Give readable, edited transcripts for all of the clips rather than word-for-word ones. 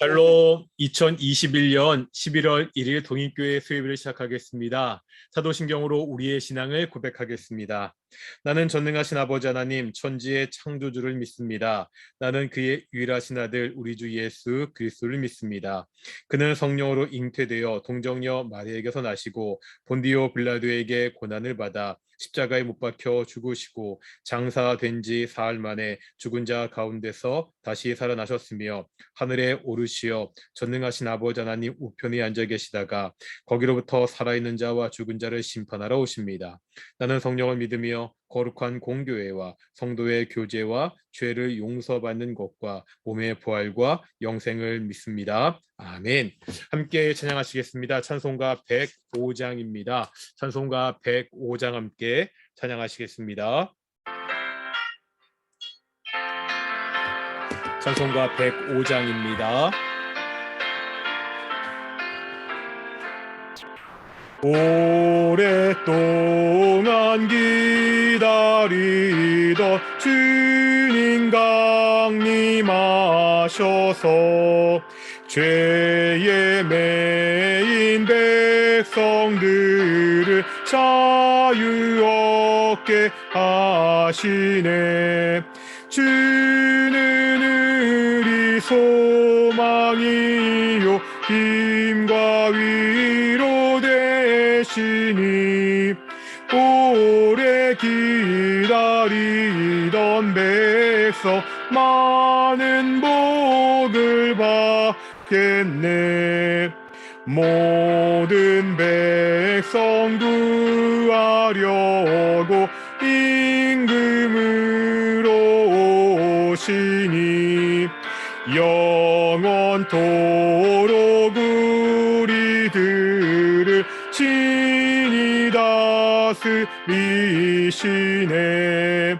샬롬 2021년 11월 1일 동인교회 수요일을 시작하겠습니다. 사도신경으로 우리의 신앙을 고백하겠습니다. 나는 전능하신 아버지 하나님 천지의 창조주를 믿습니다. 나는 그의 유일하신 아들 우리 주 예수 그리스도를 믿습니다. 그는 성령으로 잉태되어 동정녀 마리아에게서 나시고 본디오 빌라도에게 고난을 받아 십자가에 못 박혀 죽으시고 장사된 지 사흘 만에 죽은 자 가운데서 다시 살아나셨으며 하늘에 오르시어 전능하신 아버지 하나님 우편에 앉아 계시다가 거기로부터 살아있는 자와 죽은 자를 심판하러 오십니다. 나는 성령을 믿으며 거룩한 공교회와 성도의 교제와 죄를 용서받는 것과 몸의 부활과 영생을 믿습니다. 아멘. 함께 찬양하시겠습니다. 찬송가 105장입니다. 찬송가 105장 함께 찬양하시겠습니다. 찬송가 105장입니다. 오랫동안 기다리던 주님 강림하셔서 죄에 매인 백성들을 자유 얻게 하시네. 주는 우리 소망이요 힘과 위로 되시니 오래 기다리던 백성 많은 복을 받겠네. 모든 백성 구하려고 임금으로 오시니 영원토록 우리들을 친히 다스리시네.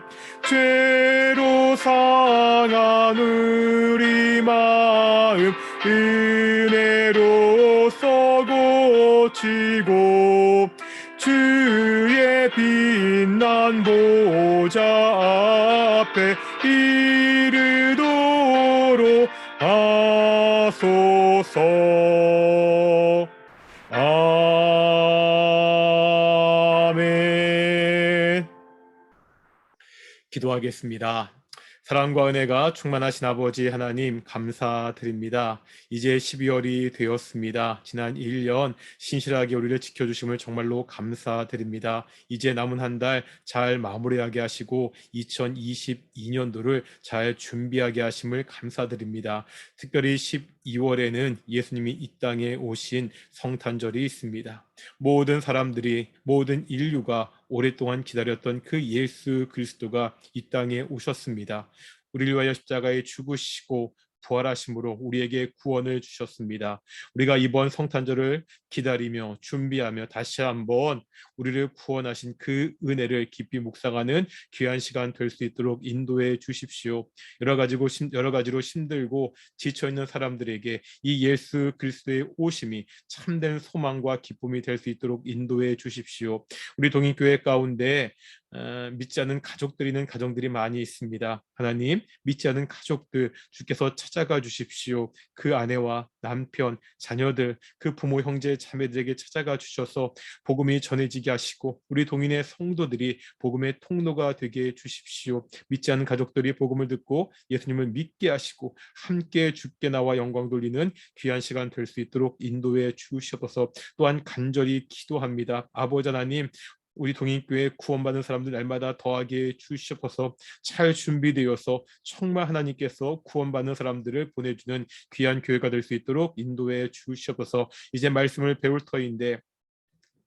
죄로 상한 우리 마음 은혜로써 고치고 주의 빛난 보좌 앞에 이르도록 하소서. 아멘. 기도하겠습니다. 사랑과 은혜가 충만하신 아버지 하나님 감사드립니다. 이제 12월이 되었습니다. 지난 1년 신실하게 우리를 지켜주심을 정말로 감사드립니다. 이제 남은 한 달 잘 마무리하게 하시고 2022년도를 잘 준비하게 하심을 감사드립니다. 특별히 12월에는 예수님이 이 땅에 오신 성탄절이 있습니다. 모든 사람들이, 모든 인류가 오랫동안 기다렸던 그 예수 그리스도가 이 땅에 오셨습니다. 우리를 위하여 십자가에 죽으시고 부활하심으로 우리에게 구원을 주셨습니다. 우리가 이번 성탄절을 기다리며 준비하며 다시 한번 우리를 구원하신 그 은혜를 깊이 묵상하는 귀한 시간 될 수 있도록 인도해 주십시오. 여러 가지로 힘들고 지쳐있는 사람들에게 이 예수 그리스도의 오심이 참된 소망과 기쁨이 될 수 있도록 인도해 주십시오. 우리 동인교회 가운데 믿지 않는 가정들이 많이 있습니다. 하나님, 믿지 않는 가족들 주께서 찾아가 주십시오. 그 아내와 남편, 자녀들, 그 부모, 형제, 자매들에게 찾아가 주셔서 복음이 전해지게 하시고 우리 동인의 성도들이 복음의 통로가 되게 해 주십시오. 믿지 않는 가족들이 복음을 듣고 예수님을 믿게 하시고 함께 주께 나와 영광 돌리는 귀한 시간 될 수 있도록 인도해 주시옵소서. 또한 간절히 기도합니다. 아버지 하나님, 우리 동인교회 구원받는 사람들 날마다 더하게 주시옵소서. 잘 준비되어서 정말 하나님께서 구원받는 사람들을 보내주는 귀한 교회가 될 수 있도록 인도해 주시옵소서. 이제 말씀을 배울 터인데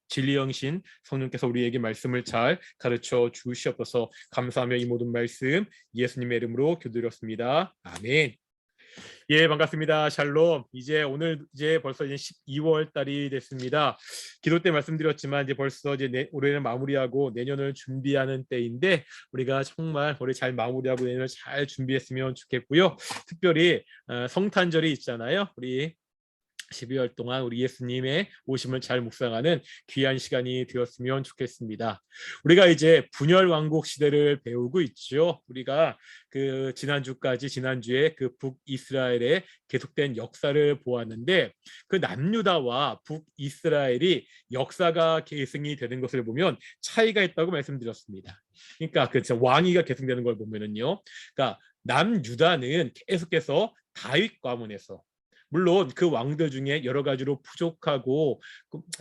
진리 영신 성령께서 우리에게 말씀을 잘 가르쳐 주시옵소서. 감사하며 이 모든 말씀 예수님의 이름으로 기도드렸습니다. 아멘. 예, 반갑습니다. 샬롬. 오늘 벌써 12월 달이 됐습니다. 기도 때 말씀드렸지만 이제 벌써 올해는 마무리하고 내년을 준비하는 때인데 우리가 정말 올해 잘 마무리하고 내년을 잘 준비했으면 좋겠고요. 특별히 성탄절이 있잖아요. 우리 12월 동안 우리 예수님의 오심을 잘 묵상하는 귀한 시간이 되었으면 좋겠습니다. 우리가 이제 분열 왕국 시대를 배우고 있죠. 우리가 그 지난주에 그 북이스라엘의 계속된 역사를 보았는데, 그 남유다와 북이스라엘이 역사가 계승이 되는 것을 보면 차이가 있다고 말씀드렸습니다. 그러니까 그 왕위가 계승되는 걸 보면은요, 그러니까 남유다는 계속해서 다윗 가문에서, 물론 그 왕들 중에 여러 가지로 부족하고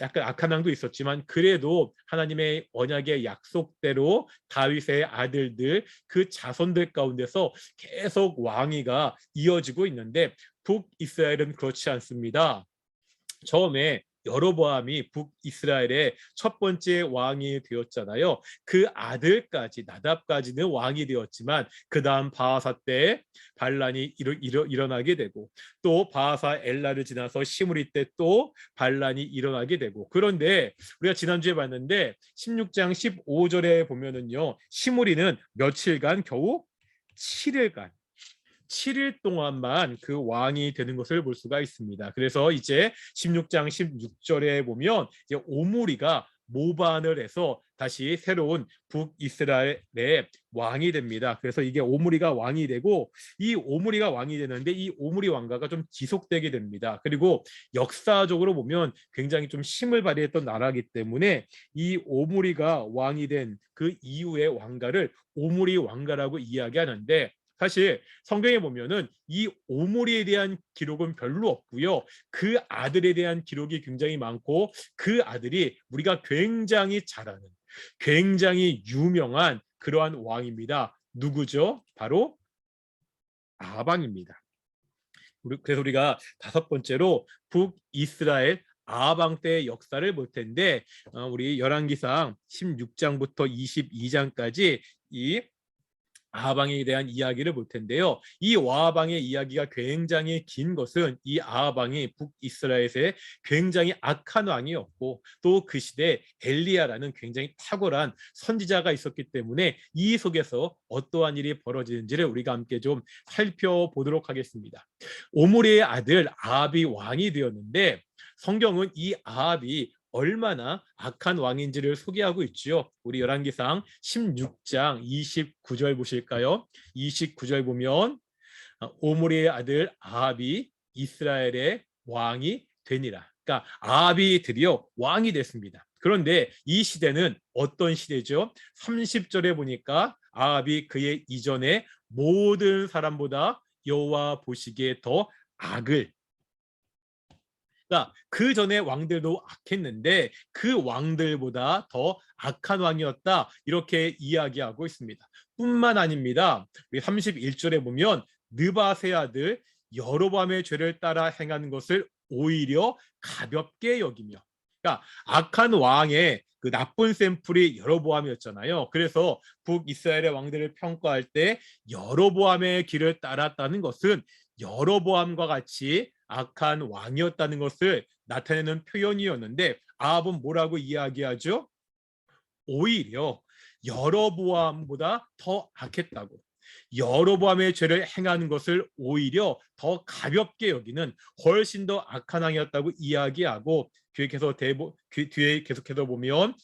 약간 악한 왕도 있었지만, 그래도 하나님의 언약의 약속대로 다윗의 아들들, 그 자손들 가운데서 계속 왕위가 이어지고 있는데, 북이스라엘은 그렇지 않습니다. 처음에 여로보암이 북이스라엘의 첫 번째 왕이 되었잖아요. 그 아들까지, 나답까지는 왕이 되었지만, 그 다음 바하사 때 반란이 일어나게 되고, 또 바하사 엘라를 지나서 시므리 때 또 반란이 일어나게 되고, 그런데 우리가 지난주에 봤는데 16장 15절에 보면은요, 시므리는 며칠간, 겨우 7일간 7일 동안만 그 왕이 되는 것을 볼 수가 있습니다. 그래서 이제 16장 16절에 보면 이제 오므리가 모반을 해서 다시 새로운 북이스라엘의 왕이 됩니다. 그래서 이게 오므리가 왕이 되고, 이 오므리가 왕이 되는데 이 오므리 왕가가 좀 지속되게 됩니다. 그리고 역사적으로 보면 굉장히 좀 힘을 발휘했던 나라이기 때문에 이 오므리가 왕이 된 그 이후의 왕가를 오므리 왕가라고 이야기하는데, 사실 성경에 보면은 이 오므리에 대한 기록은 별로 없고요. 그 아들에 대한 기록이 굉장히 많고, 그 아들이 우리가 굉장히 잘 아는, 굉장히 유명한 그러한 왕입니다. 누구죠? 바로 아방입니다. 그래서 우리가 다섯 번째로 북이스라엘 아방 때의 역사를 볼 텐데, 우리 열왕기상 16장부터 22장까지 이 아하방에 대한 이야기를 볼 텐데요. 이 아하방의 이야기가 굉장히 긴 것은, 이 아하방이 북이스라엘의 굉장히 악한 왕이었고, 또 그 시대에 엘리야라는 굉장히 탁월한 선지자가 있었기 때문에 이 속에서 어떠한 일이 벌어지는지를 우리가 함께 좀 살펴보도록 하겠습니다. 오므리의 아들 아합이 왕이 되었는데, 성경은 이 아합이 얼마나 악한 왕인지를 소개하고 있지요. 우리 열왕기상 16장 29절 보실까요? 29절 보면 오므리의 아들 아합이 이스라엘의 왕이 되니라. 그러니까 아합이 드디어 왕이 됐습니다. 그런데 이 시대는 어떤 시대죠? 30절에 보니까 아합이 그의 이전에 모든 사람보다 여호와 보시기에 더 악을, 그러니까 그 전에 왕들도 악했는데 그 왕들보다 더 악한 왕이었다, 이렇게 이야기하고 있습니다. 뿐만 아닙니다. 우리 31절에 보면 느바세 아들 여로보암의 죄를 따라 행하는 것을 오히려 가볍게 여기며, 그러니까 악한 왕의 그 나쁜 샘플이 여로보암이었잖아요. 그래서 북이스라엘의 왕들을 평가할 때 여로보암의 길을 따랐다는 것은 여로보암과 같이 악한 왕이었다는 것을 나타내는 표현이었는데, 아합은 뭐라고 이야기하죠? 오히려 여로보암보다 더 악했다고, 여로보암의 죄를 행하는 것을 오히려 더 가볍게 여기는 훨씬 더 악한 왕이었다고 이야기하고, 뒤에 계속해서 보면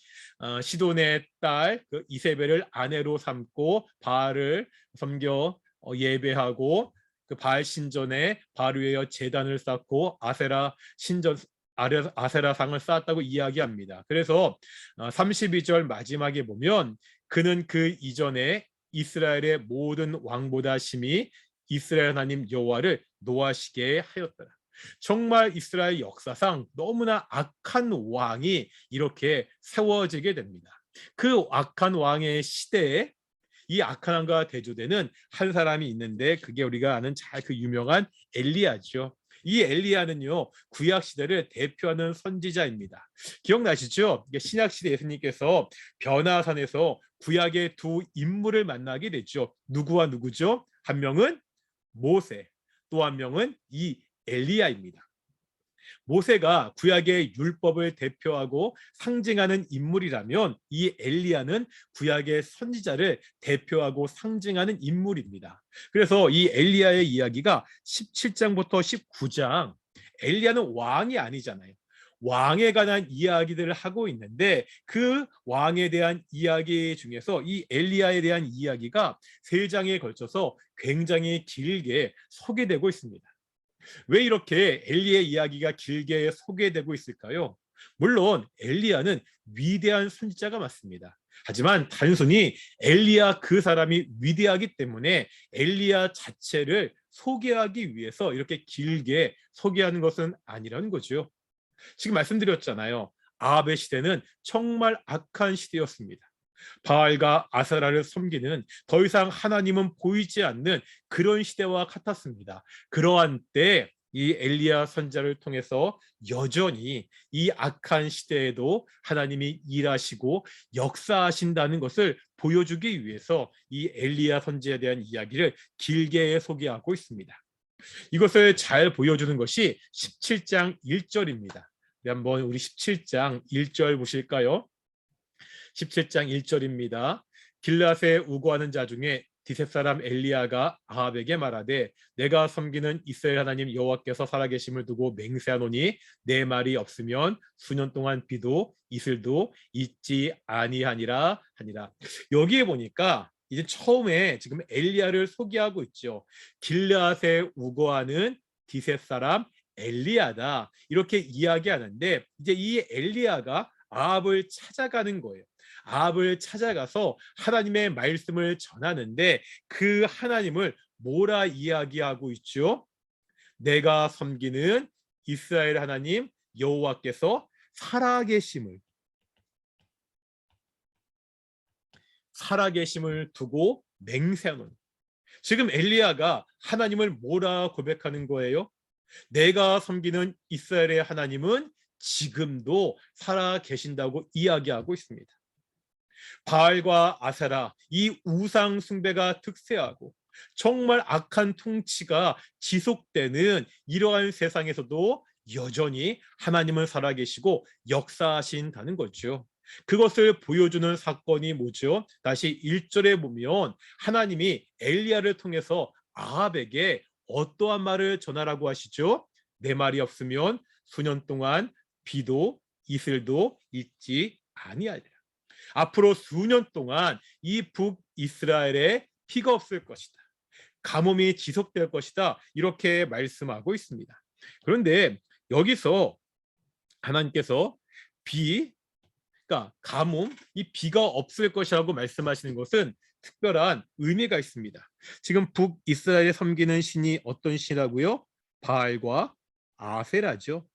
시돈의 딸 그 이세벨을 아내로 삼고 바알을 섬겨 예배하고, 그 바알 신전에 바알 위에 제단을 쌓고 아세라 신전 아세라 상을 쌓았다고 이야기합니다. 그래서 32절 마지막에 보면 그는 그 이전에 이스라엘의 모든 왕보다 심히 이스라엘 하나님 여호와를 노하시게 하였더라. 정말 이스라엘 역사상 너무나 악한 왕이 이렇게 세워지게 됩니다. 그 악한 왕의 시대에 이 악한 왕과 대조되는 한 사람이 있는데, 그게 우리가 아는 잘 그 유명한 엘리야죠. 이 엘리야는요, 구약 시대를 대표하는 선지자입니다. 기억나시죠? 신약 시대 예수님께서 변화산에서 구약의 두 인물을 만나게 됐죠. 누구와 누구죠? 한 명은 모세, 또 한 명은 이 엘리야입니다. 모세가 구약의 율법을 대표하고 상징하는 인물이라면, 이 엘리야는 구약의 선지자를 대표하고 상징하는 인물입니다. 그래서 이 엘리야의 이야기가 17장부터 19장 엘리야는 왕이 아니잖아요. 왕에 관한 이야기들을 하고 있는데 그 왕에 대한 이야기 중에서 이 엘리야에 대한 이야기가 세 장에 걸쳐서 굉장히 길게 소개되고 있습니다. 왜 이렇게 엘리의 이야기가 길게 소개되고 있을까요? 물론 엘리야는 위대한 선지자가 맞습니다. 하지만 단순히 엘리야 그 사람이 위대하기 때문에 엘리야 자체를 소개하기 위해서 이렇게 길게 소개하는 것은 아니라는 거죠. 지금 말씀드렸잖아요. 아합의 시대는 정말 악한 시대였습니다. 바알과 아세라를 섬기는 더 이상 하나님은 보이지 않는 그런 시대와 같았습니다. 그러한 때 이 엘리야 선지자를 통해서 여전히 이 악한 시대에도 하나님이 일하시고 역사하신다는 것을 보여주기 위해서 이 엘리야 선지자에 대한 이야기를 길게 소개하고 있습니다. 이것을 잘 보여주는 것이 17장 1절입니다. 한번 우리 17장 1절 보실까요? 17장 1절입니다. 길앗에 우고하는 자 중에 디셉 사람 엘리야가 아합에게 말하되 내가 섬기는 이스라엘 하나님 여호와께서 살아계심을 두고 맹세하노니 내 말이 없으면 수년 동안 비도 이슬도 있지 아니하니라 하니라. 여기에 보니까 이제 처음에 지금 엘리야를 소개하고 있죠. 길앗에 우고하는 디셉 사람 엘리야다 이렇게 이야기하는데 이제 이 엘리야가 아합을 찾아가는 거예요. 아합을 찾아가서 하나님의 말씀을 전하는데 그 하나님을 뭐라 이야기하고 있죠? 내가 섬기는 이스라엘 하나님 여호와께서 살아계심을 두고 맹세하노니. 지금 엘리야가 하나님을 뭐라 고백하는 거예요? 내가 섬기는 이스라엘의 하나님은 지금도 살아계신다고 이야기하고 있습니다. 바알과 아세라 이 우상 숭배가 특세하고 정말 악한 통치가 지속되는 이러한 세상에서도 여전히 하나님은 살아계시고 역사하신다는 거죠. 그것을 보여주는 사건이 뭐죠? 다시 1절에 보면 하나님이 엘리야를 통해서 아합에게 어떠한 말을 전하라고 하시죠? 내 말이 없으면 수년 동안 비도 이슬도 있지 아니하리라. 앞으로 수년 동안 이 북이스라엘에 피가 없을 것이다. 가뭄이 지속될 것이다. 이렇게 말씀하고 있습니다. 그런데 여기서 하나님께서 그러니까 가뭄, 이 비가 없을 것이라고 말씀하시는 것은 특별한 의미가 있습니다. 지금 북이스라엘에 섬기는 신이 어떤 신이라고요? 바알과 아세라죠.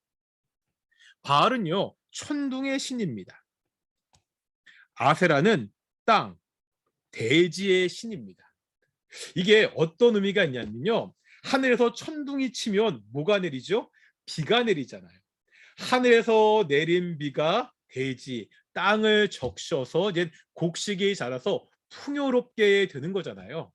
바알은요, 천둥의 신입니다. 아세라는 땅, 대지의 신입니다. 이게 어떤 의미가 있냐면요. 하늘에서 천둥이 치면 뭐가 내리죠? 비가 내리잖아요. 하늘에서 내린 비가 대지, 땅을 적셔서 이제 곡식이 자라서 풍요롭게 되는 거잖아요.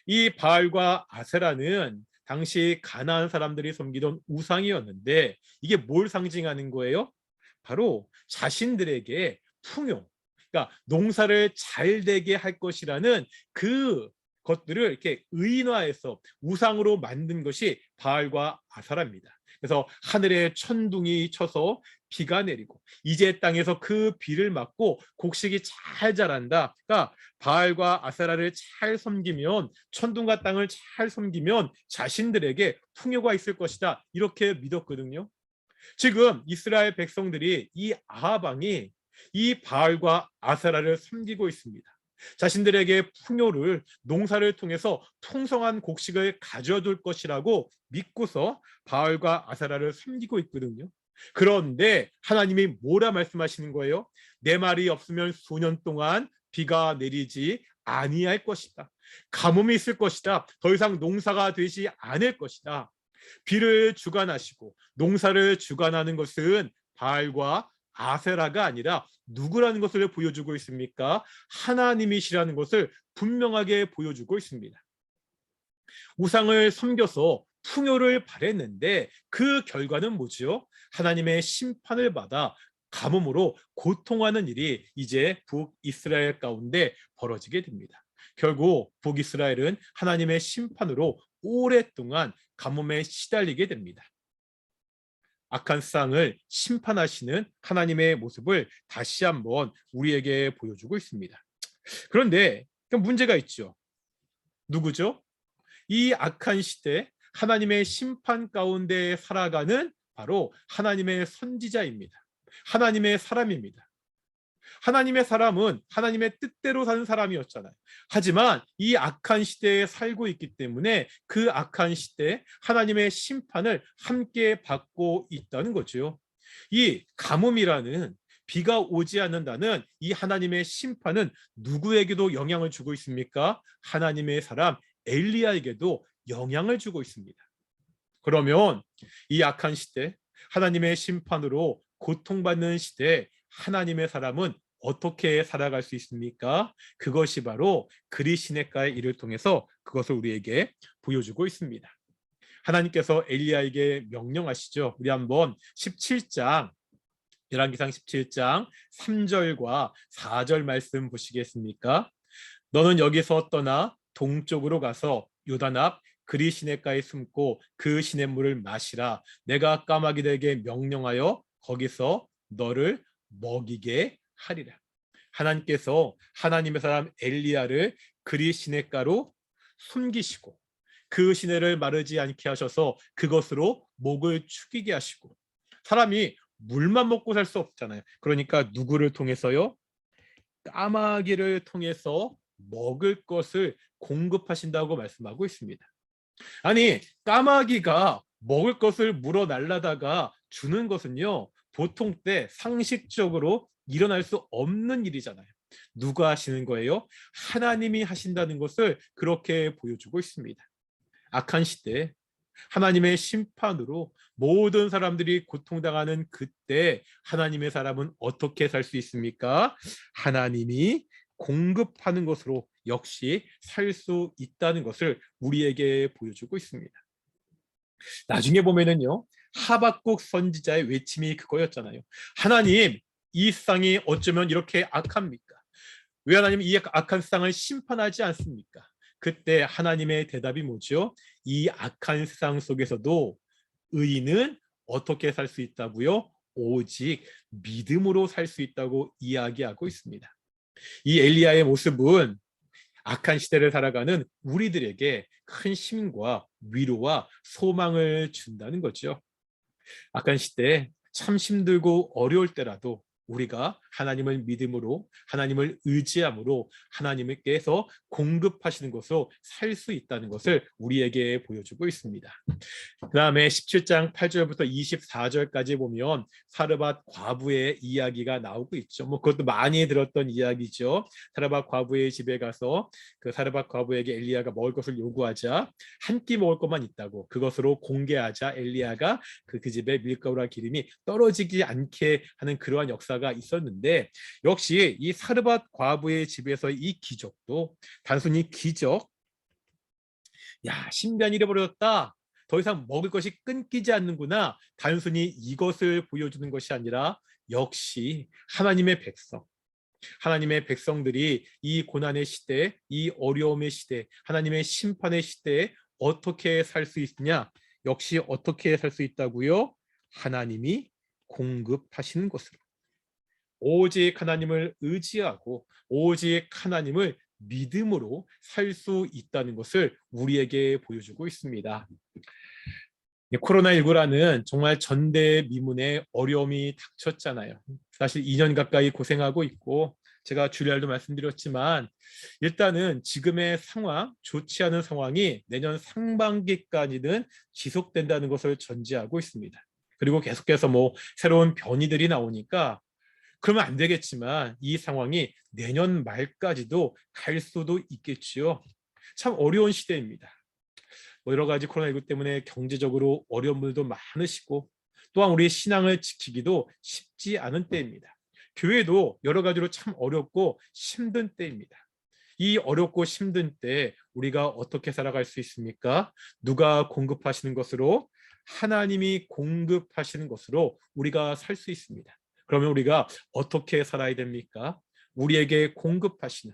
이 바알과 아세라는 당시 가나안 사람들이 섬기던 우상이었는데 이게 뭘 상징하는 거예요? 바로 자신들에게 풍요, 그러니까 농사를 잘 되게 할 것이라는 그 것들을 이렇게 의인화해서 우상으로 만든 것이 바알과 아세라입니다. 그래서 하늘에 천둥이 쳐서 비가 내리고 이제 땅에서 그 비를 맞고 곡식이 잘 자란다. 그러니까 바알과 아세라를 잘 섬기면 천둥과 땅을 잘 섬기면 자신들에게 풍요가 있을 것이다. 이렇게 믿었거든요. 지금 이스라엘 백성들이 이 아합 왕이 이 바알과 아세라를 섬기고 있습니다. 자신들에게 풍요를 농사를 통해서 풍성한 곡식을 가져둘 것이라고 믿고서 바알과 아세라를 섬기고 있거든요. 그런데 하나님이 뭐라 말씀하시는 거예요? 내 말이 없으면 수년 동안 비가 내리지 아니할 것이다. 가뭄이 있을 것이다. 더 이상 농사가 되지 않을 것이다. 비를 주관하시고 농사를 주관하는 것은 바알과 아세라가 아니라 누구라는 것을 보여주고 있습니까? 하나님이시라는 것을 분명하게 보여주고 있습니다. 우상을 섬겨서 풍요를 바랬는데 그 결과는 뭐지요? 하나님의 심판을 받아 가뭄으로 고통하는 일이 이제 북이스라엘 가운데 벌어지게 됩니다. 결국 북이스라엘은 하나님의 심판으로 오랫동안 가뭄에 시달리게 됩니다. 악한 세상을 심판하시는 하나님의 모습을 다시 한번 우리에게 보여주고 있습니다. 그런데 문제가 있죠. 누구죠? 이 악한 시대 하나님의 심판 가운데 살아가는 바로 하나님의 선지자입니다. 하나님의 사람입니다. 하나님의 사람은 하나님의 뜻대로 사는 사람이었잖아요. 하지만 이 악한 시대에 살고 있기 때문에 그 악한 시대에 하나님의 심판을 함께 받고 있다는 거죠. 이 가뭄이라는 비가 오지 않는다는 이 하나님의 심판은 누구에게도 영향을 주고 있습니까? 하나님의 사람 엘리야에게도 영향을 주고 있습니다. 그러면 이 악한 시대, 하나님의 심판으로 고통받는 시대에 하나님의 사람은 어떻게 살아갈 수 있습니까? 그것이 바로 그리시네가의 일을 통해서 그것을 우리에게 보여주고 있습니다. 하나님께서 엘리야에게 명령하시죠. 우리 한번 17장 열왕기상 17장 3절과 4절 말씀 보시겠습니까? 너는 여기서 떠나 동쪽으로 가서 요단 앞 그리시네가에 숨고 그 시냇물을 마시라. 내가 까마귀들에게 명령하여 거기서 너를 먹이게 하리라. 하나님께서 하나님의 사람 엘리야를 그리시네가로 숨기시고 그 시내를 마르지 않게 하셔서 그것으로 목을 축이게 하시고, 사람이 물만 먹고 살 수 없잖아요. 그러니까 누구를 통해서요? 까마귀를 통해서 먹을 것을 공급하신다고 말씀하고 있습니다. 아니, 까마귀가 먹을 것을 물어 날라다가 주는 것은요, 보통 때 상식적으로 일어날 수 없는 일이잖아요. 누가 하시는 거예요? 하나님이 하신다는 것을 그렇게 보여주고 있습니다. 악한 시대, 하나님의 심판으로 모든 사람들이 고통당하는 그때 하나님의 사람은 어떻게 살 수 있습니까? 하나님이 공급하는 것으로 역시 살 수 있다는 것을 우리에게 보여주고 있습니다. 나중에 보면은요, 하박국 선지자의 외침이 그거였잖아요. 하나님, 이 세상이 어쩌면 이렇게 악합니까? 왜 하나님 이 악한 세상을 심판하지 않습니까? 그때 하나님의 대답이 뭐죠? 이 악한 세상 속에서도 의인은 어떻게 살 수 있다고요? 오직 믿음으로 살 수 있다고 이야기하고 있습니다. 이 엘리야의 모습은 악한 시대를 살아가는 우리들에게 큰 힘과 위로와 소망을 준다는 거죠. 악한 시대에 참 힘들고 어려울 때라도 우리가 하나님을 믿음으로, 하나님을 의지함으로 하나님께서 공급하시는 것으로 살 수 있다는 것을 우리에게 보여주고 있습니다. 그 다음에 17장 8절부터 24절까지 보면 사르밧 과부의 이야기가 나오고 있죠. 그것도 많이 들었던 이야기죠. 사르밧 과부의 집에 가서 그 사르밧 과부에게 엘리야가 먹을 것을 요구하자 한 끼 먹을 것만 있다고 그것으로 공개하자 엘리야가 그 집에 밀가루와 기름이 떨어지지 않게 하는 그러한 역사가 있었는데, 역시 이 사르밧 과부의 집에서 이 기적도 단순히 기적, 야, 신변이 잃어버렸다, 더 이상 먹을 것이 끊기지 않는구나, 단순히 이것을 보여주는 것이 아니라 역시 하나님의 백성들이 이 고난의 시대, 이 어려움의 시대, 하나님의 심판의 시대에 어떻게 살 수 있느냐? 역시 어떻게 살 수 있다고요? 하나님이 공급하시는 것으로. 오직 하나님을 의지하고 오직 하나님을 믿음으로 살 수 있다는 것을 우리에게 보여주고 있습니다. 코로나19라는 정말 전대미문의 어려움이 닥쳤잖아요. 사실 2년 가까이 고생하고 있고, 제가 주일날도 말씀드렸지만 일단은 지금의 상황, 좋지 않은 상황이 내년 상반기까지는 지속된다는 것을 전제하고 있습니다. 그리고 계속해서 새로운 변이들이 나오니까 그러면 안 되겠지만 이 상황이 내년 말까지도 갈 수도 있겠지요. 참 어려운 시대입니다. 여러 가지 코로나19 때문에 경제적으로 어려운 분들도 많으시고, 또한 우리의 신앙을 지키기도 쉽지 않은 때입니다. 교회도 여러 가지로 참 어렵고 힘든 때입니다. 이 어렵고 힘든 때 우리가 어떻게 살아갈 수 있습니까? 누가 공급하시는 것으로? 하나님이 공급하시는 것으로 우리가 살 수 있습니다. 그러면 우리가 어떻게 살아야 됩니까? 우리에게 공급하시는,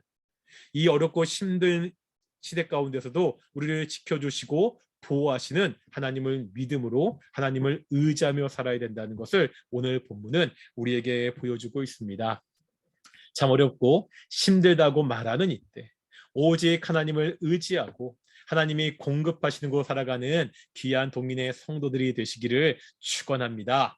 이 어렵고 힘든 시대 가운데서도 우리를 지켜주시고 보호하시는 하나님을 믿음으로 하나님을 의지하며 살아야 된다는 것을 오늘 본문은 우리에게 보여주고 있습니다. 참 어렵고 힘들다고 말하는 이때 오직 하나님을 의지하고 하나님이 공급하시는 곳 살아가는 귀한 동인의 성도들이 되시기를 축원합니다.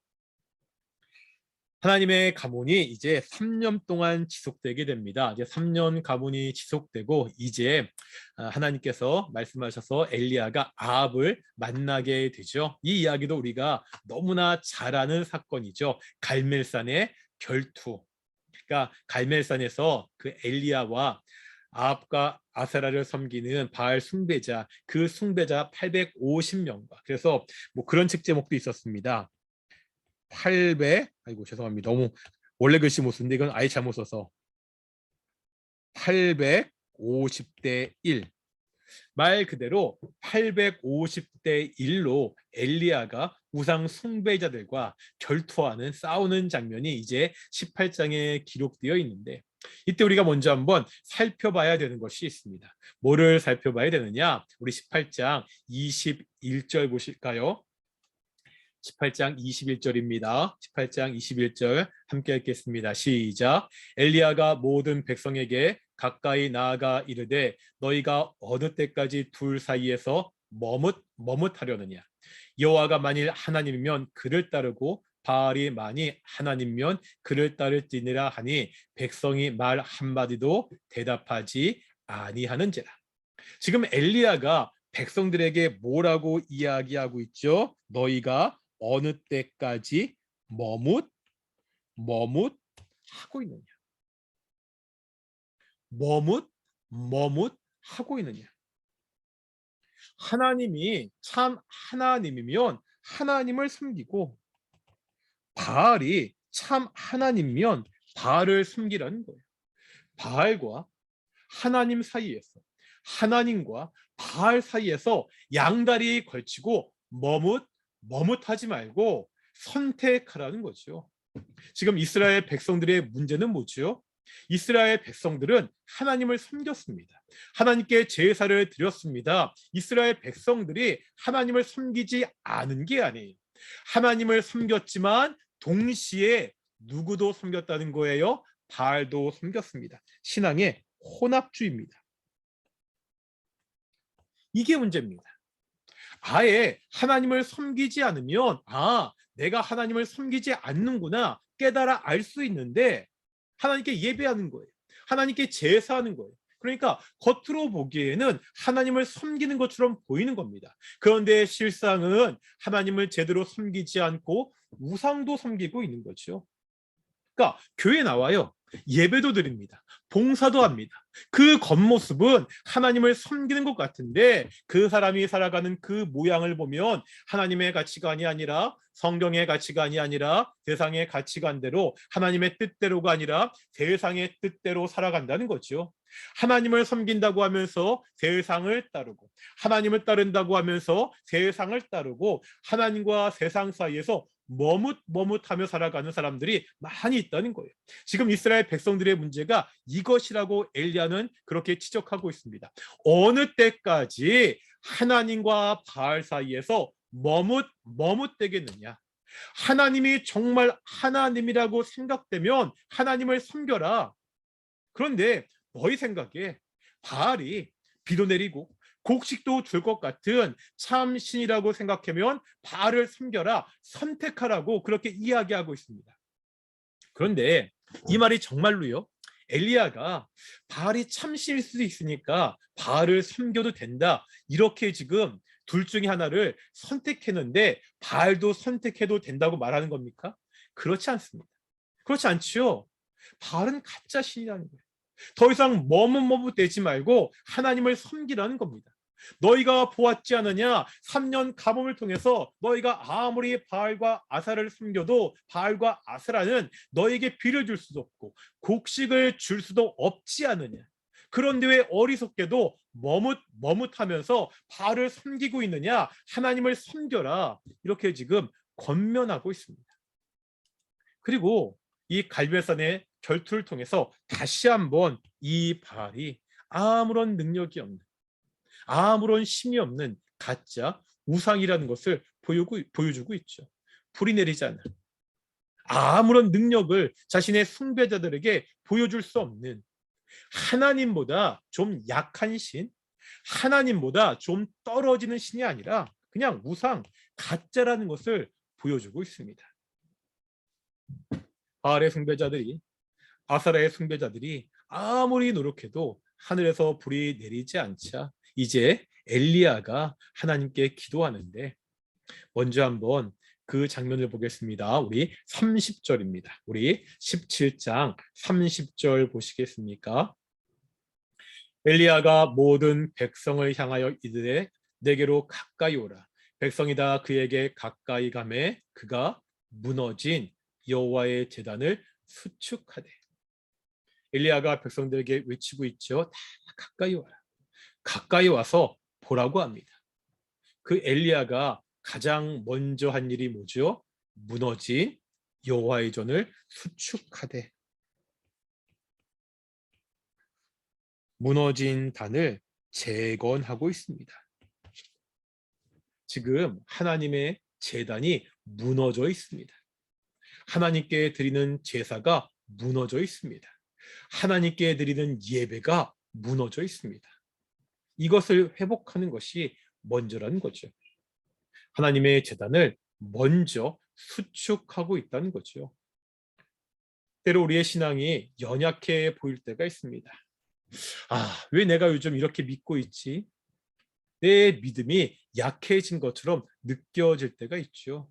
하나님의 가문이 이제 3년 동안 지속되게 됩니다. 이제 3년 가문이 지속되고 이제 하나님께서 말씀하셔서 엘리야가 아합을 만나게 되죠. 이 이야기도 우리가 너무나 잘 아는 사건이죠. 갈멜산의 결투. 그러니까 갈멜산에서 그 엘리야와 아합과 아세라를 섬기는 바알 숭배자, 그 숭배자 850명과 그래서 뭐 그런 책 제목도 있었습니다. 800, 죄송합니다. 너무 원래 글씨 못 쓰는데 이건 아예 잘못 써서 850대 1. 말 그대로 850대 1로 엘리야가 우상 숭배자들과 결투하는 싸우는 장면이 이제 18장에 기록되어 있는데 이때 우리가 먼저 한번 살펴봐야 되는 것이 있습니다. 뭐를 살펴봐야 되느냐? 우리 18장 21절 보실까요? 18장 21절입니다. 18장 21절 함께 읽겠습니다. 시작. 엘리야가 모든 백성에게 가까이 나아가 이르되 너희가 어느 때까지 둘 사이에서 머뭇하려느냐. 여호와가 만일 하나님이면 그를 따르고 바알이 만일 하나님이면 그를 따를지니라 하니 백성이 말 한마디도 대답하지 아니하는지라. 지금 엘리야가 백성들에게 뭐라고 이야기하고 있죠? 너희가 어느 때까지 머뭇하고 있느냐? 머뭇하고 있느냐? 하나님이 참 하나님이면 하나님을 섬기고 바알이 참 하나님이면 바알을 섬기라는 거예요. 바알과 하나님 사이에서 하나님과 바알 사이에서 양다리 걸치고 머뭇하지 말고 선택하라는 거죠. 지금 이스라엘 백성들의 문제는 뭐죠? 이스라엘 백성들은 하나님을 섬겼습니다. 하나님께 제사를 드렸습니다. 이스라엘 백성들이 하나님을 섬기지 않은 게 아니에요. 하나님을 섬겼지만 동시에 누구도 섬겼다는 거예요? 바알도 섬겼습니다. 신앙의 혼합주의입니다. 이게 문제입니다. 아예 하나님을 섬기지 않으면 내가 하나님을 섬기지 않는구나 깨달아 알 수 있는데 하나님께 예배하는 거예요. 하나님께 제사하는 거예요. 그러니까 겉으로 보기에는 하나님을 섬기는 것처럼 보이는 겁니다. 그런데 실상은 하나님을 제대로 섬기지 않고 우상도 섬기고 있는 거죠. 그러니까 교회 나와요. 예배도 드립니다. 봉사도 합니다. 그 겉모습은 하나님을 섬기는 것 같은데 그 사람이 살아가는 그 모양을 보면 하나님의 가치관이 아니라 성경의 가치관이 아니라 세상의 가치관대로 하나님의 뜻대로가 아니라 세상의 뜻대로 살아간다는 거죠. 하나님을 섬긴다고 하면서 세상을 따르고 하나님을 따른다고 하면서 세상을 따르고 하나님과 세상 사이에서 머뭇하며 살아가는 사람들이 많이 있다는 거예요. 지금 이스라엘 백성들의 문제가 이것이라고 엘리야는 그렇게 지적하고 있습니다. 어느 때까지 하나님과 바알 사이에서 머뭇대겠느냐. 하나님이 정말 하나님이라고 생각되면 하나님을 섬겨라. 그런데 너희 생각에 바알이 비도 내리고 곡식도 줄 것 같은 참 신이라고 생각하면 바알을 섬겨라, 선택하라고 그렇게 이야기하고 있습니다. 그런데 이 말이 정말로요? 엘리야가 바알이 참신일 수도 있으니까 바알을 섬겨도 된다 이렇게 지금 둘 중에 하나를 선택했는데 바알도 선택해도 된다고 말하는 겁니까? 그렇지 않습니다. 그렇지 않지요. 바알은 가짜 신이라는 거예요. 더 이상 머뭇대지 말고 하나님을 섬기라는 겁니다. 너희가 보았지 않느냐? 3년 가뭄을 통해서 너희가 아무리 바알과 아세라를 섬겨도 바알과 아세라는 너에게 비를 줄 수도 없고 곡식을 줄 수도 없지 않느냐? 그런데 왜 어리석게도 머뭇하면서 바알을 섬기고 있느냐? 하나님을 섬겨라. 이렇게 지금 권면하고 있습니다. 그리고 이 갈멜산의 결투를 통해서 다시 한번 이 바알이 아무런 능력이 없는 아무런 힘이 없는 가짜 우상이라는 것을 보여주고 있죠. 불이 내리지 않는, 아무런 능력을 자신의 숭배자들에게 보여줄 수 없는, 하나님보다 좀 약한 신, 하나님보다 좀 떨어지는 신이 아니라 그냥 우상, 가짜라는 것을 보여주고 있습니다. 바알의 숭배자들이, 아사라의 숭배자들이 아무리 노력해도 하늘에서 불이 내리지 않자 이제 엘리야가 하나님께 기도하는데, 먼저 한번 그 장면을 보겠습니다. 우리 30절입니다. 우리 17장 30절 보시겠습니까? 엘리야가 모든 백성을 향하여 이르되 내게로 가까이 오라. 백성이 다 그에게 가까이 가매 그가 무너진 여호와의 제단을 수축하되. 엘리야가 백성들에게 외치고 있죠. 다 가까이 와라. 가까이 와서 보라고 합니다. 그 엘리야가 가장 먼저 한 일이 뭐죠? 무너진 여호와의 전을 수축하되. 무너진 단을 재건하고 있습니다. 지금 하나님의 제단이 무너져 있습니다. 하나님께 드리는 제사가 무너져 있습니다. 하나님께 드리는 예배가 무너져 있습니다. 이것을 회복하는 것이 먼저라는 거죠. 하나님의 제단을 먼저 수축하고 있다는 거죠. 때로 우리의 신앙이 연약해 보일 때가 있습니다. 왜 내가 요즘 이렇게 믿고 있지? 내 믿음이 약해진 것처럼 느껴질 때가 있죠.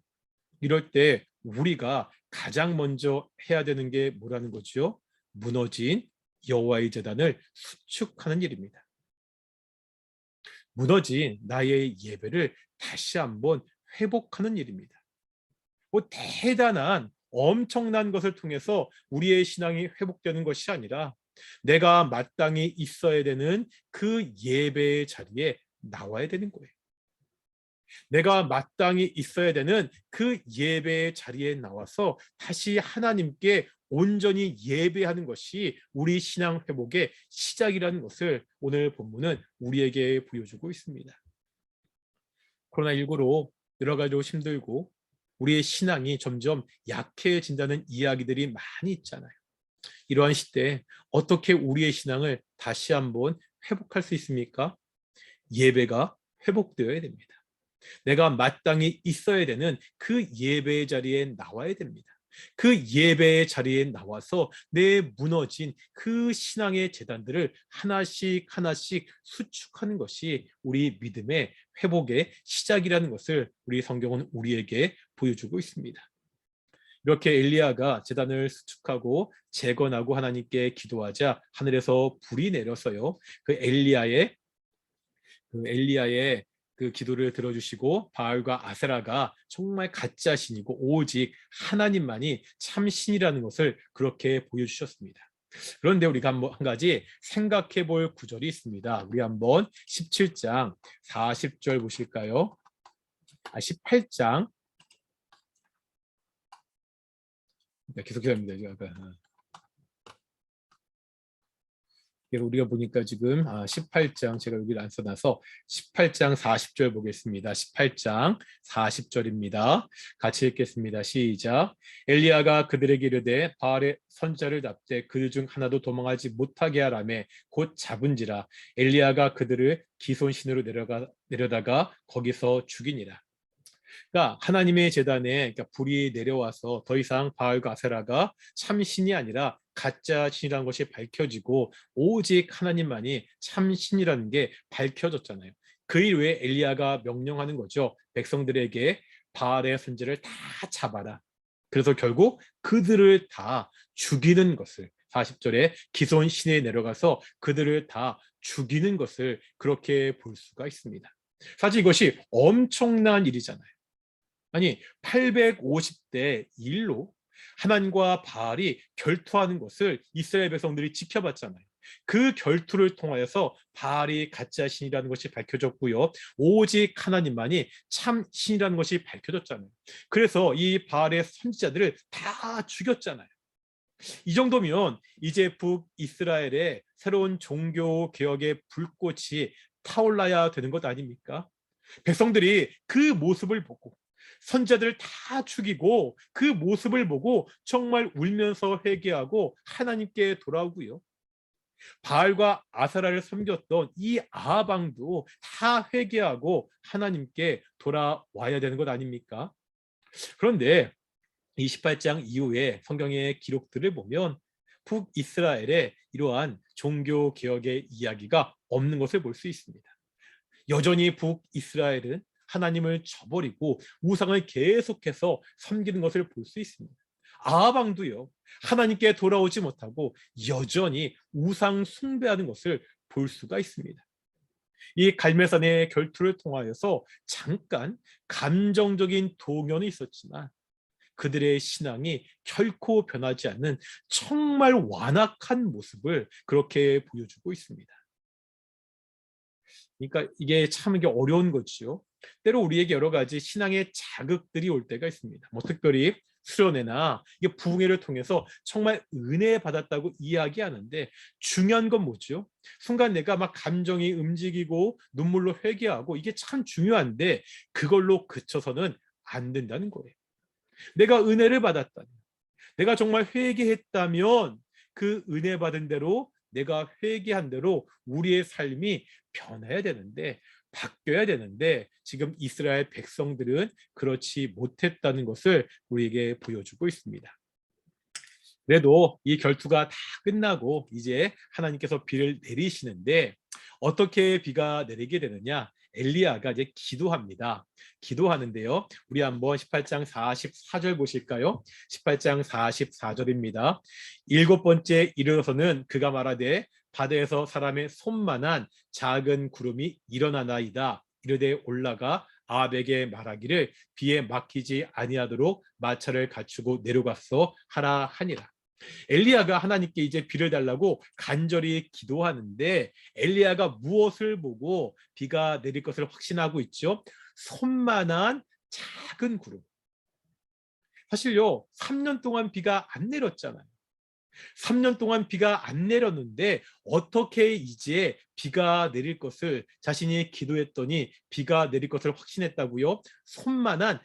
이럴 때 우리가 가장 먼저 해야 되는 게 뭐라는 거죠? 무너진 여호와의 제단을 수축하는 일입니다. 무너진 나의 예배를 다시 한번 회복하는 일입니다. 대단한 엄청난 것을 통해서 우리의 신앙이 회복되는 것이 아니라 내가 마땅히 있어야 되는 그 예배의 자리에 나와야 되는 거예요. 내가 마땅히 있어야 되는 그 예배의 자리에 나와서 다시 하나님께 온전히 예배하는 것이 우리 신앙 회복의 시작이라는 것을 오늘 본문은 우리에게 보여주고 있습니다. 코로나19로 여러 가지로 힘들고 우리의 신앙이 점점 약해진다는 이야기들이 많이 있잖아요. 이러한 시대에 어떻게 우리의 신앙을 다시 한번 회복할 수 있습니까? 예배가 회복되어야 됩니다. 내가 마땅히 있어야 되는 그 예배의 자리에 나와야 됩니다. 그 예배의 자리에 나와서 내 무너진 그 신앙의 재단들을 하나씩 하나씩 수축하는 것이 우리 믿음의 회복의 시작이라는 것을 우리 성경은 우리에게 보여주고 있습니다. 이렇게 엘리야가 제단을 수축하고 재건하고 하나님께 기도하자 하늘에서 불이 내려서요. 그 엘리야의 그 기도를 들어주시고 바알과 아세라가 정말 가짜 신이고 오직 하나님만이 참 신이라는 것을 그렇게 보여주셨습니다. 그런데 우리가 한 가지 생각해 볼 구절이 있습니다. 우리 한번 17장 40절 보실까요? 18장 계속해야 합니다. 우리가 보니까 지금 18장 제가 여기를 안 써놔서 18장 40절 보겠습니다. 18장 40절입니다. 같이 읽겠습니다. 시작. 엘리야가 그들에게 이르되 바알의 선지자를 잡되 그들 중 하나도 도망하지 못하게 하라매 곧 잡은지라. 엘리야가 그들을 기손신으로 내려다가 거기서 죽이니라. 그러니까 하나님의 제단에 불이 내려와서 더 이상 바알과 아세라가 참 신이 아니라 가짜 신이라는 것이 밝혀지고 오직 하나님만이 참 신이라는 게 밝혀졌잖아요. 그 일 외에 엘리야가 명령하는 거죠. 백성들에게 바알의 선지를 다 잡아라. 그래서 결국 그들을 다 죽이는 것을 40절에 기손 신에 내려가서 그들을 다 죽이는 것을 그렇게 볼 수가 있습니다. 사실 이것이 엄청난 일이잖아요. 아니 850대 1로 하나님과 바알이 결투하는 것을 이스라엘 백성들이 지켜봤잖아요. 그 결투를 통하여서 바알이 가짜 신이라는 것이 밝혀졌고요. 오직 하나님만이 참 신이라는 것이 밝혀졌잖아요. 그래서 이 바알의 선지자들을 다 죽였잖아요. 이 정도면 이제 북이스라엘의 새로운 종교 개혁의 불꽃이 타올라야 되는 것 아닙니까? 백성들이 그 모습을 보고 선자들을 다 죽이고 그 모습을 보고 정말 울면서 회개하고 하나님께 돌아오고요. 바알과 아사라를 섬겼던 이 아합 왕도 다 회개하고 하나님께 돌아와야 되는 것 아닙니까? 그런데 이 18장 이후에 성경의 기록들을 보면 북이스라엘의 이러한 종교 개혁의 이야기가 없는 것을 볼 수 있습니다. 여전히 북이스라엘은 하나님을 저버리고 우상을 계속해서 섬기는 것을 볼 수 있습니다. 아합 왕도요, 하나님께 돌아오지 못하고 여전히 우상 숭배하는 것을 볼 수가 있습니다. 이 갈멜산의 결투를 통하여서 잠깐 감정적인 동요는 있었지만 그들의 신앙이 결코 변하지 않는 정말 완악한 모습을 그렇게 보여주고 있습니다. 그러니까 이게 어려운 거지요. 때로 우리에게 여러 가지 신앙의 자극들이 올 때가 있습니다. 뭐 특별히 수련회나 이게 부흥회를 통해서 정말 은혜 받았다고 이야기하는데 중요한 건 뭐죠? 순간 내가 막 감정이 움직이고 눈물로 회개하고 이게 참 중요한데 그걸로 그쳐서는 안 된다는 거예요. 내가 은혜를 받았다면, 내가 정말 회개했다면 그 은혜 받은 대로 내가 회개한 대로 우리의 삶이 변해야 되는데 바뀌어야 되는데 지금 이스라엘 백성들은 그렇지 못했다는 것을 우리에게 보여주고 있습니다. 그래도 이 결투가 다 끝나고 이제 하나님께서 비를 내리시는데 어떻게 비가 내리게 되느냐? 엘리야가 이제 기도합니다. 기도하는데요. 우리 한번 18장 44절 보실까요? 18장 44절입니다. 일곱 번째 이르러서는 그가 말하되 바다에서 사람의 손만한 작은 구름이 일어나나이다. 이르되 올라가 아합에게 말하기를 비에 막히지 아니하도록 마차를 갖추고 내려갔어 하라 하니라. 엘리야가 하나님께 이제 비를 달라고 간절히 기도하는데 엘리야가 무엇을 보고 비가 내릴 것을 확신하고 있죠? 손만한 작은 구름. 사실요, 3년 동안 비가 안 내렸잖아요. 3년 동안 비가 안 내렸는데 어떻게 이제 비가 내릴 것을 자신이 기도했더니 비가 내릴 것을 확신했다고요? 손만한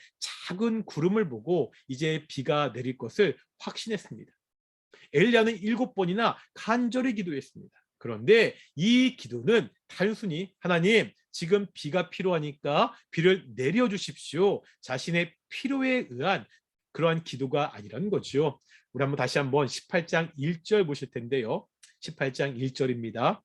작은 구름을 보고 이제 비가 내릴 것을 확신했습니다. 엘리야는 7번이나 간절히 기도했습니다. 그런데 이 기도는 단순히 하나님 지금 비가 필요하니까 비를 내려주십시오. 자신의 필요에 의한 그러한 기도가 아니라는 거죠. 우리 한번 다시 한번 18장 1절 보실 텐데요. 18장 1절입니다.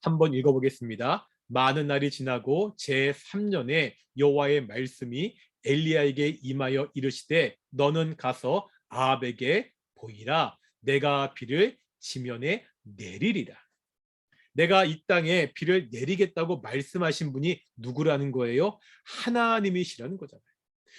한번 읽어보겠습니다. 많은 날이 지나고 제3년에 여호와의 말씀이 엘리야에게 임하여 이르시되 너는 가서 아합에게 보이라. 내가 비를 지면에 내리리라. 내가 이 땅에 비를 내리겠다고 말씀하신 분이 누구라는 거예요? 하나님이시라는 거잖아요.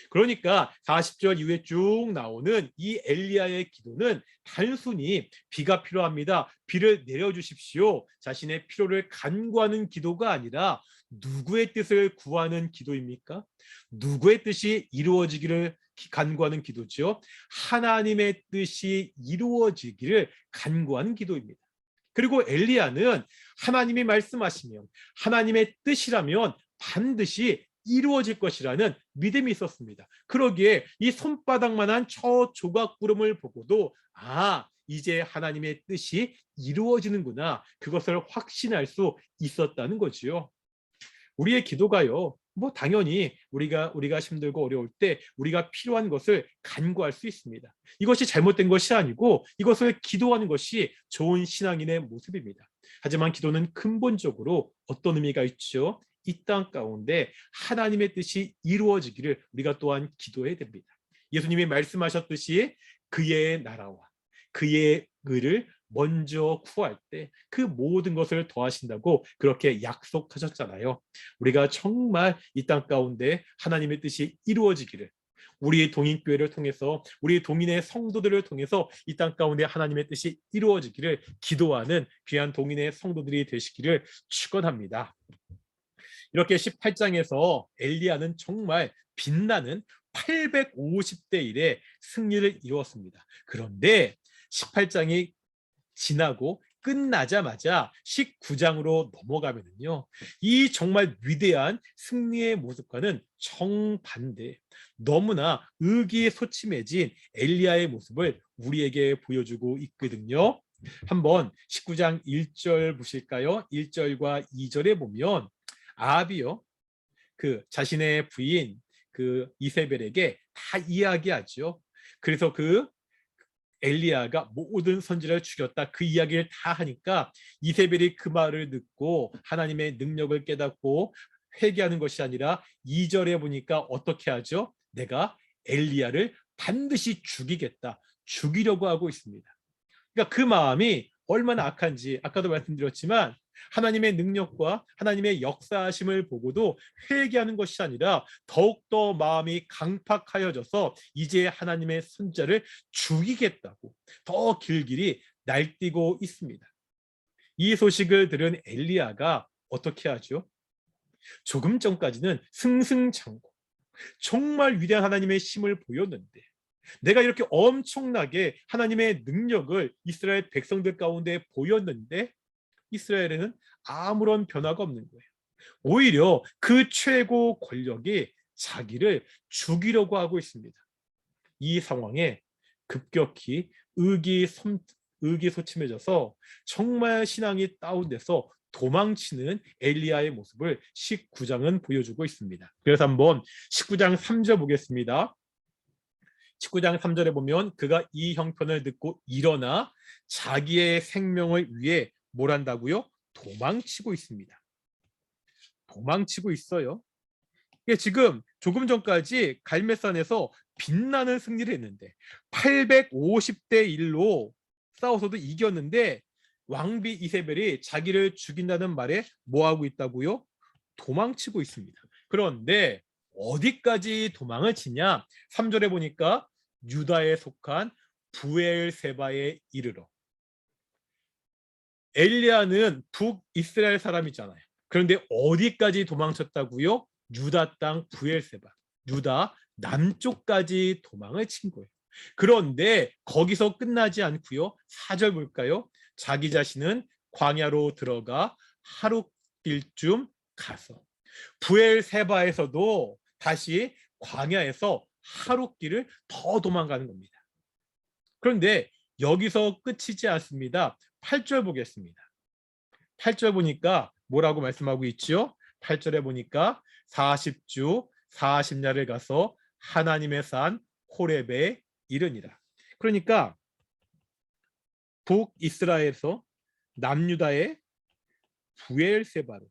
그러니까 40절 이후에 쭉 나오는 이 엘리야의 기도는 단순히 비가 필요합니다. 비를 내려주십시오. 자신의 필요를 간구하는 기도가 아니라 누구의 뜻을 구하는 기도입니까? 누구의 뜻이 이루어지기를 간구하는 기도죠. 하나님의 뜻이 이루어지기를 간구하는 기도입니다. 그리고 엘리야는 하나님이 말씀하시면 하나님의 뜻이라면 반드시 이루어질 것이라는 믿음이 있었습니다. 그러기에 이 손바닥만한 저 조각 구름을 보고도 이제 하나님의 뜻이 이루어지는구나, 그것을 확신할 수 있었다는 거지요. 우리의 기도가요, 뭐 당연히 우리가 힘들고 어려울 때 우리가 필요한 것을 간구할 수 있습니다. 이것이 잘못된 것이 아니고 이것을 기도하는 것이 좋은 신앙인의 모습입니다. 하지만 기도는 근본적으로 어떤 의미가 있죠? 이 땅 가운데 하나님의 뜻이 이루어지기를 우리가 또한 기도해야 됩니다. 예수님이 말씀하셨듯이 그의 나라와 그의 의를 먼저 구할 때 그 모든 것을 더하신다고 그렇게 약속하셨잖아요. 우리가 정말 이 땅 가운데 하나님의 뜻이 이루어지기를, 우리 동인교회를 통해서 우리 동인의 성도들을 통해서 이 땅 가운데 하나님의 뜻이 이루어지기를 기도하는 귀한 동인의 성도들이 되시기를 축원합니다. 이렇게 18장에서 엘리야는 정말 빛나는 850대 1의 승리를 이루었습니다. 그런데 18장이 지나고 끝나자마자 19장으로 넘어가면은요, 이 정말 위대한 승리의 모습과는 정반대, 너무나 의기소침해진 엘리야의 모습을 우리에게 보여주고 있거든요. 한번 19장 1절 보실까요? 1절과 2절에 보면 아합이요, 그 자신의 부인 그 이세벨에게 다 이야기하죠. 그래서 그 엘리야가 모든 선지자를 죽였다, 그 이야기를 다 하니까 이세벨이 그 말을 듣고 하나님의 능력을 깨닫고 회개하는 것이 아니라 2절에 보니까 어떻게 하죠? 내가 엘리야를 반드시 죽이겠다, 죽이려고 하고 있습니다. 그러니까 그 마음이 얼마나 악한지 아까도 말씀드렸지만, 하나님의 능력과 하나님의 역사하심을 보고도 회개하는 것이 아니라 더욱더 마음이 강팍하여져서 이제 하나님의 선지자를 죽이겠다고 더 길길이 날뛰고 있습니다. 이 소식을 들은 엘리야가 어떻게 하죠? 조금 전까지는 승승장구, 정말 위대한 하나님의 힘을 보였는데, 내가 이렇게 엄청나게 하나님의 능력을 이스라엘 백성들 가운데 보였는데 이스라엘에는 아무런 변화가 없는 거예요. 오히려 그 최고 권력이 자기를 죽이려고 하고 있습니다. 이 상황에 급격히 의기소침해져서 정말 신앙이 다운돼서 도망치는 엘리야의 모습을 19장은 보여주고 있습니다. 그래서 한번 19장 3절 보겠습니다. 19장 3절에 보면 그가 이 형편을 듣고 일어나 자기의 생명을 위해 뭘 한다고요? 도망치고 있습니다. 도망치고 있어요. 지금 조금 전까지 갈멜산에서 빛나는 승리를 했는데 850대 1로 싸워서도 이겼는데, 왕비 이세벨이 자기를 죽인다는 말에 뭐 하고 있다고요? 도망치고 있습니다. 그런데 어디까지 도망을 치냐? 3절에 보니까 유다에 속한 부엘세바에 이르러. 엘리야는 북이스라엘 사람이잖아요. 그런데 어디까지 도망쳤다고요? 유다 땅 부엘세바, 유다 남쪽까지 도망을 친 거예요. 그런데 거기서 끝나지 않고요, 4절 볼까요? 자기 자신은 광야로 들어가 하룻길쯤 가서, 부엘세바에서도 다시 광야에서 하룻길을 더 도망가는 겁니다. 그런데 여기서 끝이지 않습니다. 8절 보겠습니다. 8절 보니까 뭐라고 말씀하고 있죠? 8절에 보니까 40주 40야를 가서 하나님의 산 호렙에 이르니라. 그러니까 북이스라엘에서 남유다의 부엘세바로,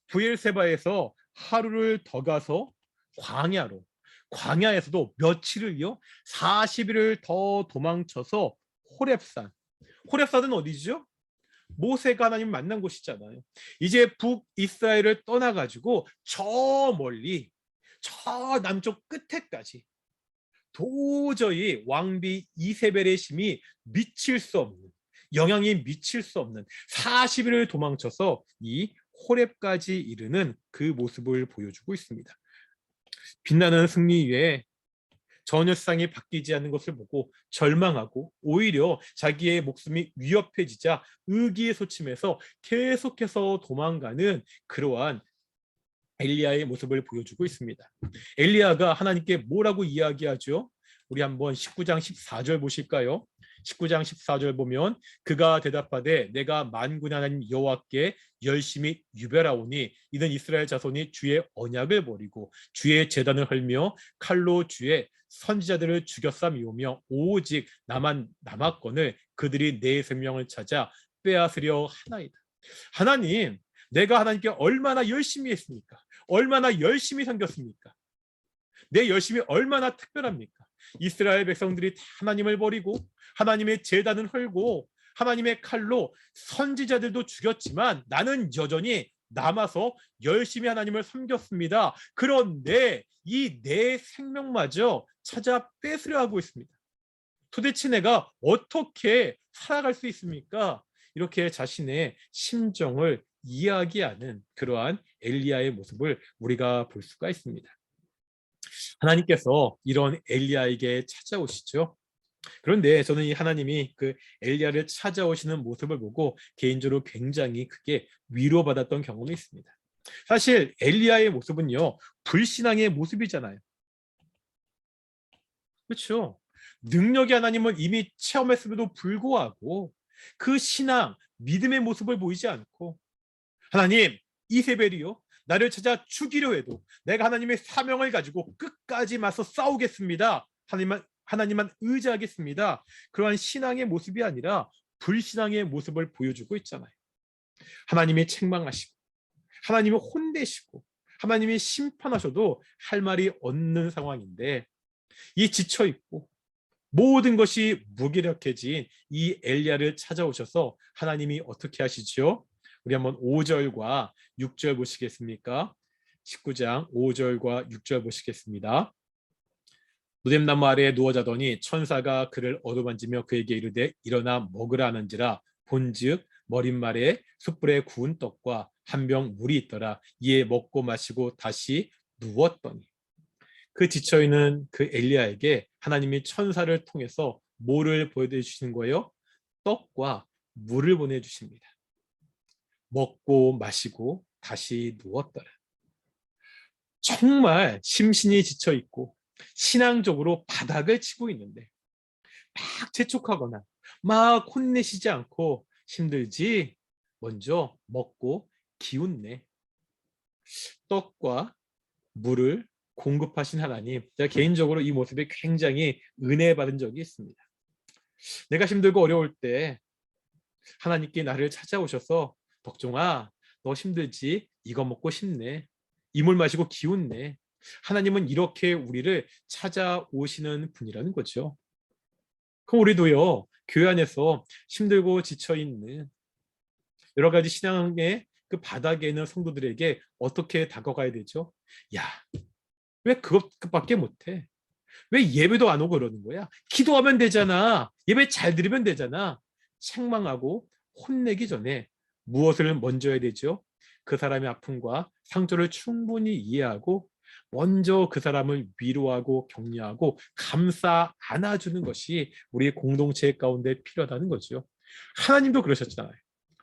부엘세바에서 하루를 더 가서 광야로, 광야에서도 며칠을요, 40일을 더 도망쳐서 호렙산. 호렙산은 어디죠? 모세가 하나님 만난 곳이잖아요. 이제 북이스라엘을 떠나가지고 저 멀리, 저 남쪽 끝에까지 도저히 왕비 이세벨의 힘이 미칠 수 없는, 영향이 미칠 수 없는 40일을 도망쳐서 이 호렙까지 이르는 그 모습을 보여주고 있습니다. 빛나는 승리 위에 전혀 세상이 바뀌지 않는 것을 보고 절망하고 오히려 자기의 목숨이 위협해지자 의기소침해서 계속해서 도망가는 그러한 엘리야의 모습을 보여주고 있습니다. 엘리야가 하나님께 뭐라고 이야기하죠? 우리 한번 19장 14절 보실까요? 19장 14절 보면 그가 대답하되 내가 만군의 하나님 여호와께 열심히 유별하오니 이는 이스라엘 자손이 주의 언약을 버리고 주의 제단을 헐며 칼로 주의 선지자들을 죽였삼이오며 오직 나만 남았거늘 그들이 내 생명을 찾아 빼앗으려 하나이다. 하나님, 내가 하나님께 얼마나 열심히 했습니까? 얼마나 열심히 섬겼습니까? 내 열심이 얼마나 특별합니까? 이스라엘 백성들이 하나님을 버리고 하나님의 제단을 헐고 하나님의 칼로 선지자들도 죽였지만 나는 여전히 남아서 열심히 하나님을 섬겼습니다. 그런데 이 내 생명마저 찾아 뺏으려 하고 있습니다. 도대체 내가 어떻게 살아갈 수 있습니까? 이렇게 자신의 심정을 이야기하는 그러한 엘리야의 모습을 우리가 볼 수가 있습니다. 하나님께서 이런 엘리야에게 찾아오시죠. 그런데 저는 이 하나님이 그 엘리야를 찾아오시는 모습을 보고 개인적으로 굉장히 크게 위로받았던 경험이 있습니다. 사실 엘리야의 모습은요, 불신앙의 모습이잖아요. 그렇죠? 능력의 하나님을 이미 체험했음에도 불구하고 그 신앙, 믿음의 모습을 보이지 않고, 하나님, 이세벨이요, 나를 찾아 죽이려 해도 내가 하나님의 사명을 가지고 끝까지 맞서 싸우겠습니다. 하나님만 의지하겠습니다. 그러한 신앙의 모습이 아니라 불신앙의 모습을 보여주고 있잖아요. 하나님이 책망하시고, 하나님이 혼내시고, 하나님이 심판하셔도 할 말이 없는 상황인데, 이 지쳐 있고 모든 것이 무기력해진 이 엘리야를 찾아오셔서 하나님이 어떻게 하시죠? 우리 한번 5절과 6절 보시겠습니까? 19장 5절과 6절 보시겠습니다. 노뎀나무 아래에 누워 자더니 천사가 그를 어루만지며 그에게 이르되 일어나 먹으라 하는지라. 본즉 머릿말에 숯불에 구운 떡과 한 병 물이 있더라. 이에 먹고 마시고 다시 누웠더니, 그 지쳐있는 그 엘리야에게 하나님이 천사를 통해서 뭐를 보여주시는 거예요? 떡과 물을 보내주십니다. 먹고 마시고 다시 누웠더라. 정말 심신이 지쳐있고 신앙적으로 바닥을 치고 있는데 막 재촉하거나 막 혼내시지 않고 힘들지, 먼저 먹고 기운내 떡과 물을 공급하신 하나님, 제가 개인적으로 이 모습에 굉장히 은혜 받은 적이 있습니다. 내가 힘들고 어려울 때 하나님께 나를 찾아오셔서, 덕종아, 너 힘들지? 이거 먹고 힘내. 이 물 마시고 기운내. 하나님은 이렇게 우리를 찾아오시는 분이라는 거죠. 그럼 우리도요, 교회 안에서 힘들고 지쳐있는 여러 가지 신앙의 그 바닥에 있는 성도들에게 어떻게 다가가야 되죠? 야, 왜 그것밖에 못해? 왜 예배도 안 오고 그러는 거야? 기도하면 되잖아. 예배 잘 드리면 되잖아. 책망하고 혼내기 전에 무엇을 먼저 해야 되죠? 그 사람의 아픔과 상처를 충분히 이해하고 먼저 그 사람을 위로하고 격려하고 감싸 안아주는 것이 우리 공동체 가운데 필요하다는 거죠. 하나님도 그러셨잖아요.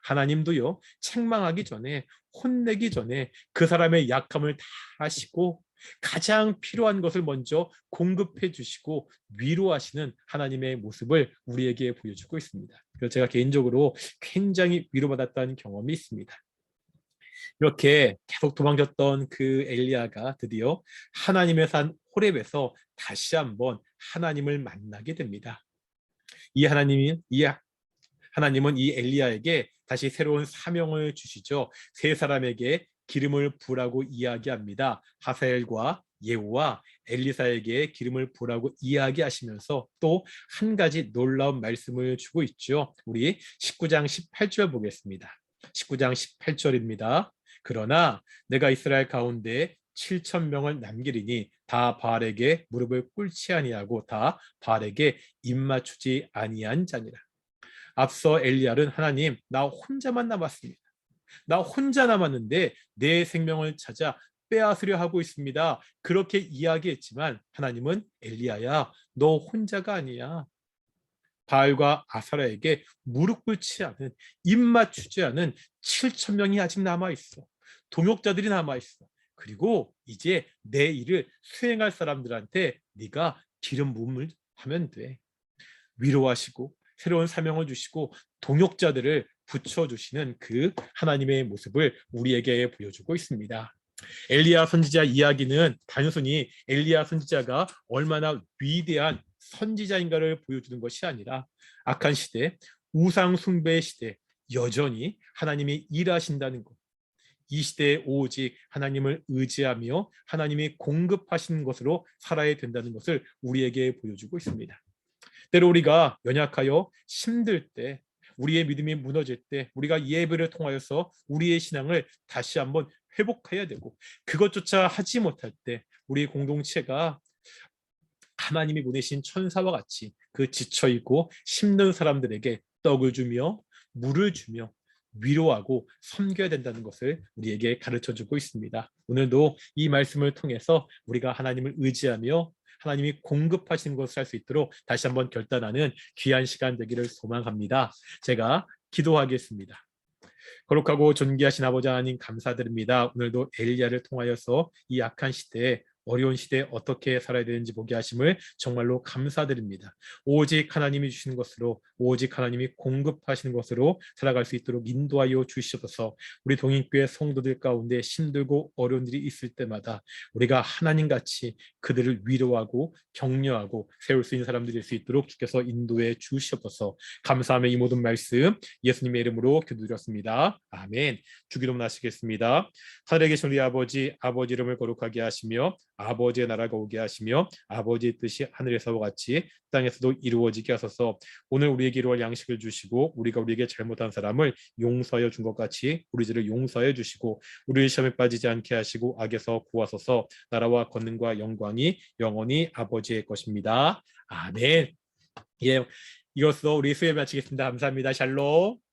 하나님도요, 책망하기 전에, 혼내기 전에 그 사람의 약함을 다 아시고 가장 필요한 것을 먼저 공급해 주시고 위로하시는 하나님의 모습을 우리에게 보여주고 있습니다. 그래서 제가 개인적으로 굉장히 위로받았다는 경험이 있습니다. 이렇게 계속 도망쳤던 그 엘리야가 드디어 하나님의 산 호렙에서 다시 한번 하나님을 만나게 됩니다. 하나님은 이 엘리야에게 다시 새로운 사명을 주시죠. 세 사람에게 기름을 부으라고 이야기합니다. 하사엘과 예후와 엘리사에게 기름을 부으라고 이야기하시면서 또 한 가지 놀라운 말씀을 주고 있죠. 우리 19장 18절 보겠습니다. 19장 18절입니다. 그러나 내가 이스라엘 가운데 7천 명을 남기리니 다 바알에게 무릎을 꿇지 아니하고 다 바알에게 입맞추지 아니한 자니라. 앞서 엘리야는, 하나님, 나 혼자만 남았습니다. 나 혼자 남았는데 내 생명을 찾아 빼앗으려 하고 있습니다. 그렇게 이야기했지만 하나님은, 엘리야야, 너 혼자가 아니야. 바알과 아사라에게 무릎 꿇지 않은, 입 맞추지 않은 7천 명이 아직 남아있어. 동역자들이 남아있어. 그리고 이제 내 일을 수행할 사람들한테 네가 기름 부음을 하면 돼. 위로하시고 새로운 사명을 주시고 동역자들을 붙여주시는 그 하나님의 모습을 우리에게 보여주고 있습니다. 엘리야 선지자 이야기는 단순히 엘리야 선지자가 얼마나 위대한 선지자인가를 보여주는 것이 아니라 악한 시대, 우상 숭배의 시대, 여전히 하나님이 일하신다는 것, 이 시대에 오직 하나님을 의지하며 하나님이 공급하시는 것으로 살아야 된다는 것을 우리에게 보여주고 있습니다. 때로 우리가 연약하여 힘들 때, 우리의 믿음이 무너질 때, 우리가 예배를 통하여서 우리의 신앙을 다시 한번 회복해야 되고, 그것조차 하지 못할 때 우리 공동체가 하나님이 보내신 천사와 같이 그 지쳐있고 힘든 사람들에게 떡을 주며 물을 주며 위로하고 섬겨야 된다는 것을 우리에게 가르쳐주고 있습니다. 오늘도 이 말씀을 통해서 우리가 하나님을 의지하며 하나님이 공급하시는 것을 할 수 있도록 다시 한번 결단하는 귀한 시간 되기를 소망합니다. 제가 기도하겠습니다. 거룩하고 존귀하신 아버지 하나님 감사드립니다. 오늘도 엘리야를 통하여서 이 악한 시대에 어려운 시대에 어떻게 살아야 되는지 보게 하심을 정말로 감사드립니다. 오직 하나님이 주시는 것으로 오직 하나님이 공급하시는 것으로 살아갈 수 있도록 인도하여 주시옵소서. 우리 동인교회 성도들 가운데 힘들고 어려운 일이 있을 때마다 우리가 하나님같이 그들을 위로하고 격려하고 세울 수 있는 사람들이 될 수 있도록 주께서 인도해 주시옵소서. 감사함의 이 모든 말씀 예수님의 이름으로 기도드렸습니다. 아멘. 주기도문 하시겠습니다. 하늘에 계신 우리 아버지, 아버지 이름을 거룩하게 하시며 아버지의 나라가 오게 하시며 아버지의 뜻이 하늘에서와 같이 땅에서도 이루어지게 하소서. 오늘 우리에게 이루어질 양식을 주시고 우리가 우리에게 잘못한 사람을 용서하여 준 것 같이 우리 죄를 용서해 주시고 우리를 시험에 빠지지 않게 하시고 악에서 구하소서. 나라와 권능과 영광이 영원히 아버지의 것입니다. 아멘. 예, 이것으로 우리 수요 마치겠습니다. 감사합니다. 샬롬.